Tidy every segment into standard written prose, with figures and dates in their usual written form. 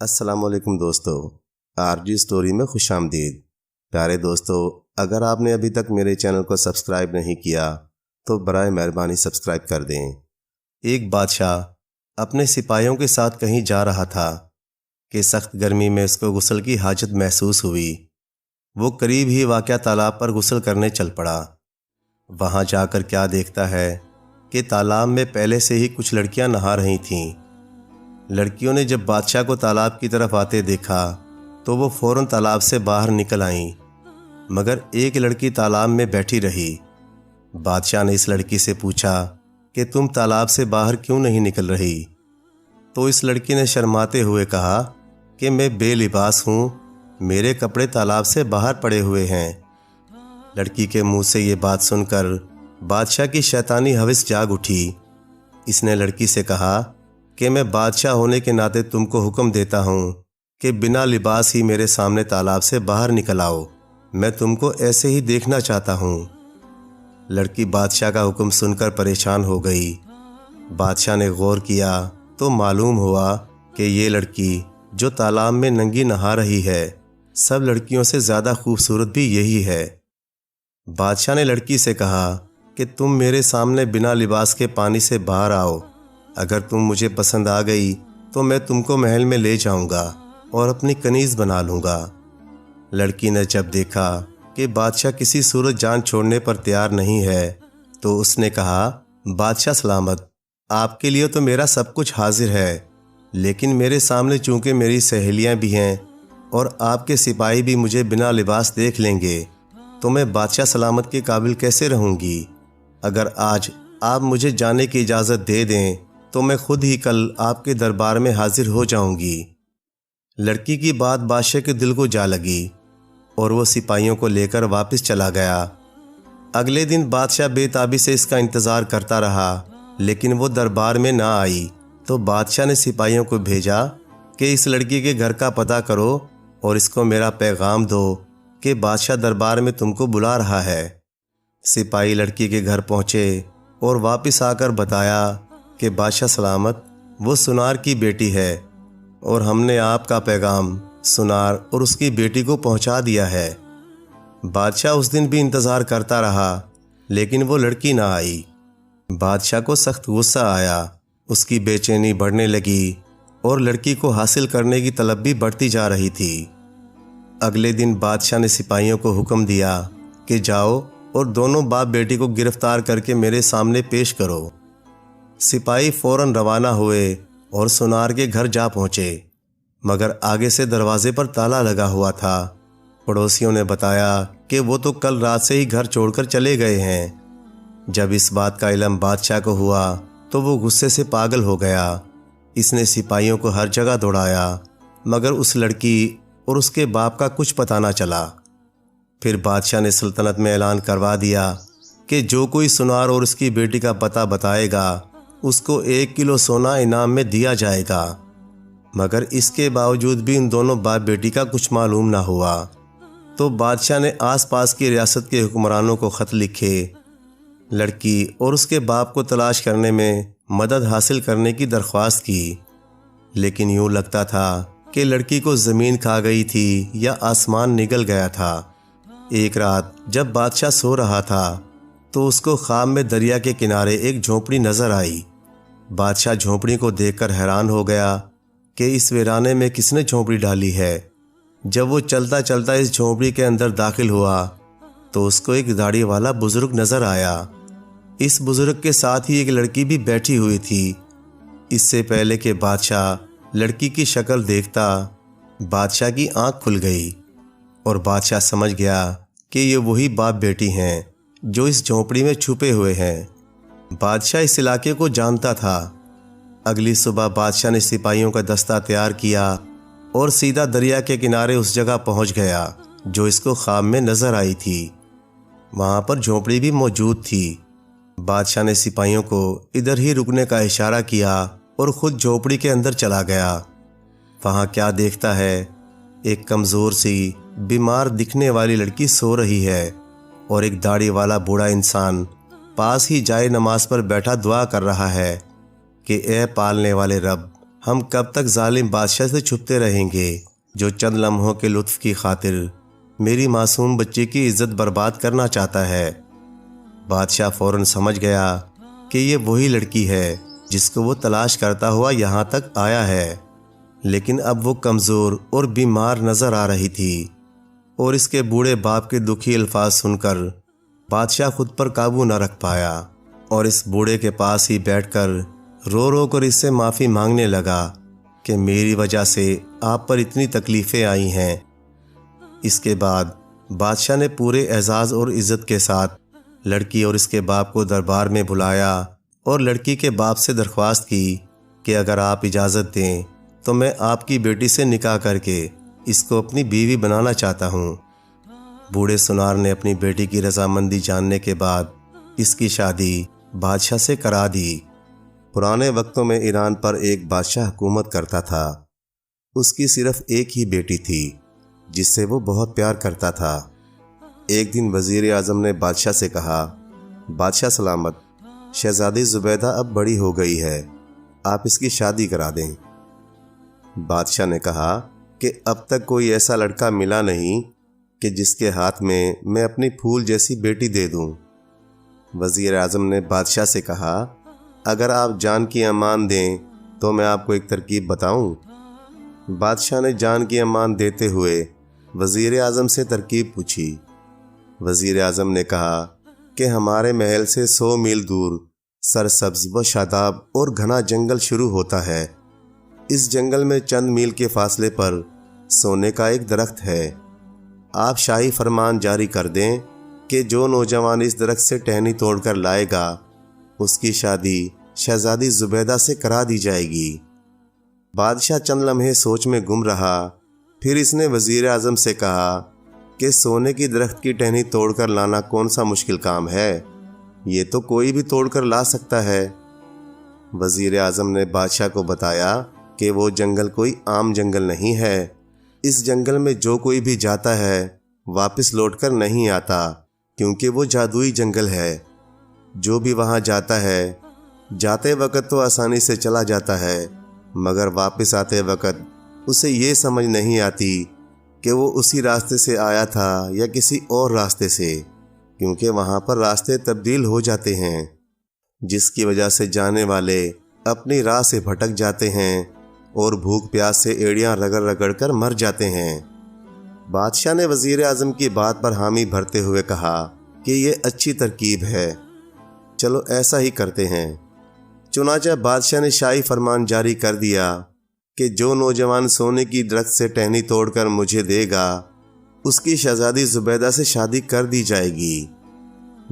السلام علیکم دوستو، آر جی اسٹوری میں خوش آمدید۔ پیارے دوستو، اگر آپ نے ابھی تک میرے چینل کو سبسکرائب نہیں کیا تو برائے مہربانی سبسکرائب کر دیں۔ ایک بادشاہ اپنے سپاہیوں کے ساتھ کہیں جا رہا تھا کہ سخت گرمی میں اس کو غسل کی حاجت محسوس ہوئی۔ وہ قریب ہی واقع تالاب پر غسل کرنے چل پڑا۔ وہاں جا کر کیا دیکھتا ہے کہ تالاب میں پہلے سے ہی کچھ لڑکیاں نہا رہی تھیں۔ لڑکیوں نے جب بادشاہ کو تالاب کی طرف آتے دیکھا تو وہ فوراً تالاب سے باہر نکل آئیں، مگر ایک لڑکی تالاب میں بیٹھی رہی۔ بادشاہ نے اس لڑکی سے پوچھا کہ تم تالاب سے باہر کیوں نہیں نکل رہی؟ تو اس لڑکی نے شرماتے ہوئے کہا کہ میں بے لباس ہوں، میرے کپڑے تالاب سے باہر پڑے ہوئے ہیں۔ لڑکی کے منہ سے یہ بات سن کر بادشاہ کی شیطانی ہوس جاگ اٹھی۔ اس نے لڑکی سے کہا کہ میں بادشاہ ہونے کے ناطے تم کو حکم دیتا ہوں کہ بنا لباس ہی میرے سامنے تالاب سے باہر نکل آؤ، میں تم کو ایسے ہی دیکھنا چاہتا ہوں۔ لڑکی بادشاہ کا حکم سن کر پریشان ہو گئی۔ بادشاہ نے غور کیا تو معلوم ہوا کہ یہ لڑکی جو تالاب میں ننگی نہا رہی ہے، سب لڑکیوں سے زیادہ خوبصورت بھی یہی ہے۔ بادشاہ نے لڑکی سے کہا کہ تم میرے سامنے بنا لباس کے پانی سے باہر آؤ، اگر تم مجھے پسند آ گئی تو میں تم کو محل میں لے جاؤں گا اور اپنی کنیز بنا لوں گا۔ لڑکی نے جب دیکھا کہ بادشاہ کسی صورت جان چھوڑنے پر تیار نہیں ہے تو اس نے کہا، بادشاہ سلامت، آپ کے لیے تو میرا سب کچھ حاضر ہے، لیکن میرے سامنے چونکہ میری سہیلیاں بھی ہیں اور آپ کے سپاہی بھی مجھے بنا لباس دیکھ لیں گے تو میں بادشاہ سلامت کے قابل کیسے رہوں گی؟ اگر آج آپ مجھے جانے کی اجازت دے دیں تو میں خود ہی کل آپ کے دربار میں حاضر ہو جاؤں گی۔ لڑکی کی بات بادشاہ کے دل کو جا لگی اور وہ سپاہیوں کو لے کر واپس چلا گیا۔ اگلے دن بادشاہ بے تابی سے اس کا انتظار کرتا رہا، لیکن وہ دربار میں نہ آئی تو بادشاہ نے سپاہیوں کو بھیجا کہ اس لڑکی کے گھر کا پتہ کرو اور اس کو میرا پیغام دو کہ بادشاہ دربار میں تم کو بلا رہا ہے۔ سپاہی لڑکی کے گھر پہنچے اور واپس آ کر بتایا کہ بادشاہ سلامت، وہ سنار کی بیٹی ہے اور ہم نے آپ کا پیغام سنار اور اس کی بیٹی کو پہنچا دیا ہے۔ بادشاہ اس دن بھی انتظار کرتا رہا، لیکن وہ لڑکی نہ آئی۔ بادشاہ کو سخت غصہ آیا، اس کی بے چینی بڑھنے لگی اور لڑکی کو حاصل کرنے کی طلب بھی بڑھتی جا رہی تھی۔ اگلے دن بادشاہ نے سپاہیوں کو حکم دیا کہ جاؤ اور دونوں باپ بیٹی کو گرفتار کر کے میرے سامنے پیش کرو۔ سپاہی فوراً روانہ ہوئے اور سنار کے گھر جا پہنچے، مگر آگے سے دروازے پر تالا لگا ہوا تھا۔ پڑوسیوں نے بتایا کہ وہ تو کل رات سے ہی گھر چھوڑ کر چلے گئے ہیں۔ جب اس بات کا علم بادشاہ کو ہوا تو وہ غصے سے پاگل ہو گیا۔ اس نے سپاہیوں کو ہر جگہ دوڑایا، مگر اس لڑکی اور اس کے باپ کا کچھ پتہ نہ چلا۔ پھر بادشاہ نے سلطنت میں اعلان کروا دیا کہ جو کوئی سنار اور اس کی بیٹی کا پتہ بتائے گا اس کو 1 کلو سونا انعام میں دیا جائے گا، مگر اس کے باوجود بھی ان دونوں باپ بیٹی کا کچھ معلوم نہ ہوا۔ تو بادشاہ نے آس پاس کی ریاست کے حکمرانوں کو خط لکھے، لڑکی اور اس کے باپ کو تلاش کرنے میں مدد حاصل کرنے کی درخواست کی، لیکن یوں لگتا تھا کہ لڑکی کو زمین کھا گئی تھی یا آسمان نگل گیا تھا۔ ایک رات جب بادشاہ سو رہا تھا تو اس کو خواب میں دریا کے کنارے ایک جھونپڑی نظر آئی۔ بادشاہ جھونپڑی کو دیکھ کر حیران ہو گیا کہ اس ویرانے میں کس نے جھونپڑی ڈالی ہے۔ جب وہ چلتا چلتا اس جھونپڑی کے اندر داخل ہوا تو اس کو ایک داڑھی والا بزرگ نظر آیا۔ اس بزرگ کے ساتھ ہی ایک لڑکی بھی بیٹھی ہوئی تھی۔ اس سے پہلے کہ بادشاہ لڑکی کی شکل دیکھتا، بادشاہ کی آنکھ کھل گئی اور بادشاہ سمجھ گیا کہ یہ وہی باپ بیٹی ہیں جو اس جھونپڑی میں چھپے ہوئے ہیں۔ بادشاہ اس علاقے کو جانتا تھا۔ اگلی صبح بادشاہ نے سپاہیوں کا دستہ تیار کیا اور سیدھا دریا کے کنارے اس جگہ پہنچ گیا جو اس کو خواب میں نظر آئی تھی۔ وہاں پر جھونپڑی بھی موجود تھی۔ بادشاہ نے سپاہیوں کو ادھر ہی رکنے کا اشارہ کیا اور خود جھونپڑی کے اندر چلا گیا۔ وہاں کیا دیکھتا ہے، ایک کمزور سی بیمار دکھنے والی لڑکی سو رہی ہے اور ایک داڑھی والا بوڑھا انسان پاس ہی جائے نماز پر بیٹھا دعا کر رہا ہے کہ اے پالنے والے رب، ہم کب تک ظالم بادشاہ سے چھپتے رہیں گے جو چند لمحوں کے لطف کی خاطر میری معصوم بچی کی عزت برباد کرنا چاہتا ہے۔ بادشاہ فوراً سمجھ گیا کہ یہ وہی لڑکی ہے جس کو وہ تلاش کرتا ہوا یہاں تک آیا ہے، لیکن اب وہ کمزور اور بیمار نظر آ رہی تھی، اور اس کے بوڑھے باپ کے دکھی الفاظ سن کر بادشاہ خود پر قابو نہ رکھ پایا اور اس بوڑھے کے پاس ہی بیٹھ کر رو رو کر اس سے معافی مانگنے لگا کہ میری وجہ سے آپ پر اتنی تکلیفیں آئی ہیں۔ اس کے بعد بادشاہ نے پورے اعزاز اور عزت کے ساتھ لڑکی اور اس کے باپ کو دربار میں بلایا اور لڑکی کے باپ سے درخواست کی کہ اگر آپ اجازت دیں تو میں آپ کی بیٹی سے نکاح کر کے اس کو اپنی بیوی بنانا چاہتا ہوں۔ بوڑھے سنار نے اپنی بیٹی کی رضامندی جاننے کے بعد اس کی شادی بادشاہ سے کرا دی۔ پرانے وقتوں میں ایران پر ایک بادشاہ حکومت کرتا تھا۔ اس کی صرف ایک ہی بیٹی تھی جس سے وہ بہت پیار کرتا تھا۔ ایک دن وزیر اعظم نے بادشاہ سے کہا، بادشاہ سلامت، شہزادی زبیدہ اب بڑی ہو گئی ہے، آپ اس کی شادی کرا دیں۔ بادشاہ نے کہا کہ اب تک کوئی ایسا لڑکا ملا نہیں کہ جس کے ہاتھ میں اپنی پھول جیسی بیٹی دے دوں۔ وزیر اعظم نے بادشاہ سے کہا، اگر آپ جان کی امان دیں تو میں آپ کو ایک ترکیب بتاؤں۔ بادشاہ نے جان کی امان دیتے ہوئے وزیر اعظم سے ترکیب پوچھی۔ وزیر اعظم نے کہا کہ ہمارے محل سے 100 میل دور سرسبز و شاداب اور گھنا جنگل شروع ہوتا ہے۔ اس جنگل میں چند میل کے فاصلے پر سونے کا ایک درخت ہے۔ آپ شاہی فرمان جاری کر دیں کہ جو نوجوان اس درخت سے ٹہنی توڑ کر لائے گا اس کی شادی شہزادی زبیدہ سے کرا دی جائے گی۔ بادشاہ چند لمحے سوچ میں گم رہا، پھر اس نے وزیر اعظم سے کہا کہ سونے کی درخت کی ٹہنی توڑ کر لانا کون سا مشکل کام ہے، یہ تو کوئی بھی توڑ کر لا سکتا ہے۔ وزیر اعظم نے بادشاہ کو بتایا کہ وہ جنگل کوئی عام جنگل نہیں ہے، اس جنگل میں جو کوئی بھی جاتا ہے واپس لوٹ کر نہیں آتا، کیونکہ وہ جادوئی جنگل ہے۔ جو بھی وہاں جاتا ہے جاتے وقت تو آسانی سے چلا جاتا ہے، مگر واپس آتے وقت اسے یہ سمجھ نہیں آتی کہ وہ اسی راستے سے آیا تھا یا کسی اور راستے سے، کیونکہ وہاں پر راستے تبدیل ہو جاتے ہیں، جس کی وجہ سے جانے والے اپنی راہ سے بھٹک جاتے ہیں اور بھوک پیاس سے ایڑیاں رگڑ رگڑ کر مر جاتے ہیں۔ بادشاہ نے وزیر اعظم کی بات پر حامی بھرتے ہوئے کہا کہ یہ اچھی ترکیب ہے، چلو ایسا ہی کرتے ہیں۔ چنانچہ بادشاہ نے شاہی فرمان جاری کر دیا کہ جو نوجوان سونے کی درخت سے ٹہنی توڑ کر مجھے دے گا اس کی شہزادی زبیدہ سے شادی کر دی جائے گی۔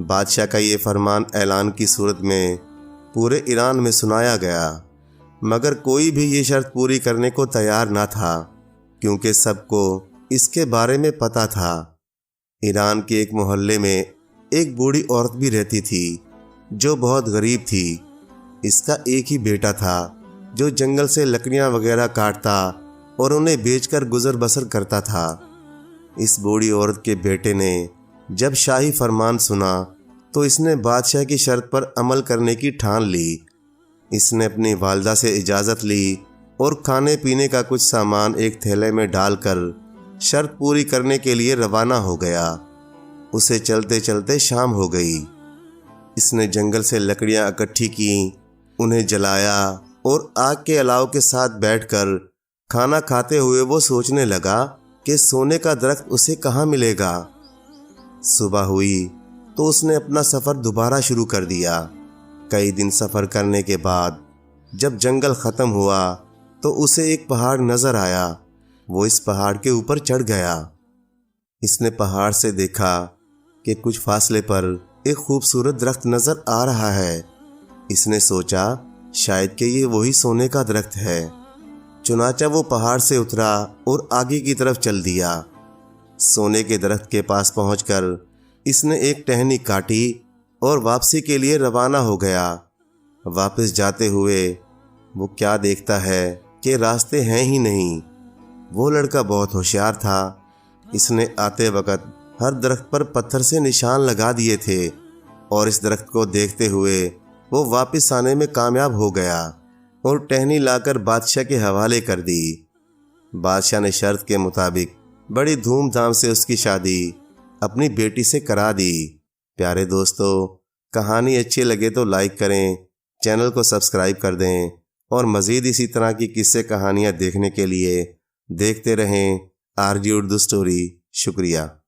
بادشاہ کا یہ فرمان اعلان کی صورت میں پورے ایران میں سنایا گیا، مگر کوئی بھی یہ شرط پوری کرنے کو تیار نہ تھا، کیونکہ سب کو اس کے بارے میں پتہ تھا۔ ایران کے ایک محلے میں ایک بوڑھی عورت بھی رہتی تھی جو بہت غریب تھی۔ اس کا ایک ہی بیٹا تھا جو جنگل سے لکڑیاں وغیرہ کاٹتا اور انہیں بیچ کر گزر بسر کرتا تھا۔ اس بوڑھی عورت کے بیٹے نے جب شاہی فرمان سنا تو اس نے بادشاہ کی شرط پر عمل کرنے کی ٹھان لی۔ اس نے اپنی والدہ سے اجازت لی اور کھانے پینے کا کچھ سامان ایک تھیلے میں ڈال کر شرط پوری کرنے کے لیے روانہ ہو گیا۔ اسے چلتے چلتے شام ہو گئی۔ اس نے جنگل سے لکڑیاں اکٹھی کیں، انہیں جلایا اور آگ کے الاؤ کے ساتھ بیٹھ کر کھانا کھاتے ہوئے وہ سوچنے لگا کہ سونے کا درخت اسے کہاں ملے گا۔ صبح ہوئی تو اس نے اپنا سفر دوبارہ شروع کر دیا۔ کئی دن سفر کرنے کے بعد جب جنگل ختم ہوا تو اسے ایک پہاڑ نظر آیا۔ وہ اس پہاڑ کے اوپر چڑھ گیا۔ اس نے پہاڑ سے دیکھا کہ کچھ فاصلے پر ایک خوبصورت درخت نظر آ رہا ہے۔ اس نے سوچا شاید کہ یہ وہی سونے کا درخت ہے۔ چنانچہ وہ پہاڑ سے اترا اور آگے کی طرف چل دیا۔ سونے کے درخت کے پاس پہنچ کر اس نے ایک ٹہنی کاٹی اور واپسی کے لیے روانہ ہو گیا۔ واپس جاتے ہوئے وہ کیا دیکھتا ہے کہ راستے ہیں ہی نہیں۔ وہ لڑکا بہت ہوشیار تھا۔ اس نے آتے وقت ہر درخت پر پتھر سے نشان لگا دیے تھے اور اس درخت کو دیکھتے ہوئے وہ واپس آنے میں کامیاب ہو گیا۔ اور ٹہنی لا کر بادشاہ کے حوالے کر دی۔ بادشاہ نے شرط کے مطابق بڑی دھوم دھام سے اس کی شادی اپنی بیٹی سے کرا دی۔ پیارے دوستو، کہانی اچھی لگے تو لائک کریں، چینل کو سبسکرائب کر دیں اور مزید اسی طرح کی قصے کہانیاں دیکھنے کے لیے دیکھتے رہیں RG اردو سٹوری۔ شکریہ۔